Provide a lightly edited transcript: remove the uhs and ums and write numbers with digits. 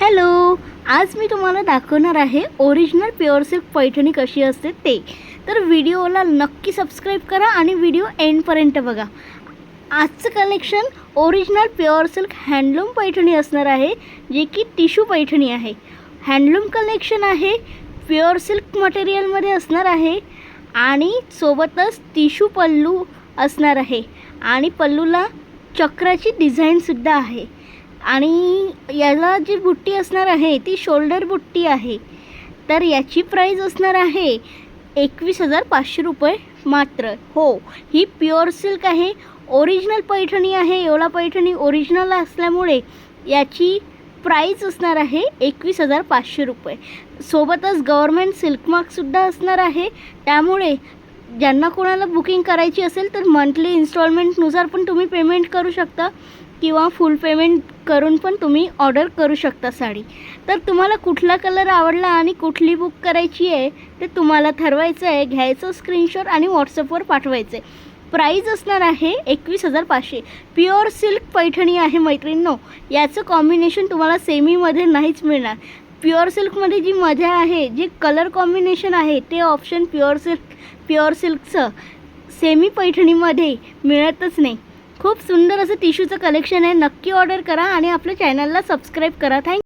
Hello, आज मी तुम्हाला दाखवणार आहे ओरिजिनल प्युअर सिल्क पैठणी कशी असते ते. तर व्हिडिओला नक्की सबस्क्राईब करा आणि व्हिडिओ एंडपर्यंत बघा. आजचं collection original pure silk handloom Paithani असणार आहे, जे की टिशू पैठणी आहे. हँडलूम कलेक्शन आहे, प्युअर सिल्क मटेरियलमध्ये असणार आहे आणि सोबतच टिशू पल्लू असणार आहे आणि पल्लूला चक्राची डिझाईनसुद्धा आहे. आणि याला जी बुट्टी असणार आहे ती शोल्डर बुट्टी आहे. तर याची प्राईस असणार आहे 21,500 रुपये मात्र. हो, ही प्युअर सिल्क आहे, ओरिजिनल पैठणी आहे. येवला पैठणी ओरिजिनल असल्यामुळे याची प्राईस असणार आहे 21,500 रुपये. सोबतच गव्हर्मेंट सिल्क मार्कसुद्धा असणार आहे. त्यामुळे ज्यांना कोणाला बुकिंग करायची असेल तर मंथली इन्स्टॉलमेंटनुसार पण तुम्ही पेमेंट करू शकता किंवा फुल पेमेंट करून पण तुम्ही ऑर्डर करू शकता साडी. तर तुम्हाला कुठला कलर आवडला आणि कुठली बुक करायची आहे ते तुम्हाला ठरवायचं आहे, घ्यायचं स्क्रीनशॉट आणि व्हॉट्सअपवर पाठवायचं आहे. प्राईज असणार आहे 21,500. प्युअर सिल्क पैठणी आहे मैत्रिणींनो. याचं कॉम्बिनेशन तुम्हाला सेमीमध्ये नाहीच मिळणार. प्युअर सिल्कमध्ये जी मजा आहे, जे कलर कॉम्बिनेशन आहे ते ऑप्शन प्युअर सिल्कचं सेमी पैठणीमध्ये मिळतच नाही. खूप सुंदर असं टिशूचं कलेक्शन आहे. नक्की ऑर्डर करा आणि आपल्या चॅनलला सबस्क्राईब करा. थँक्यू.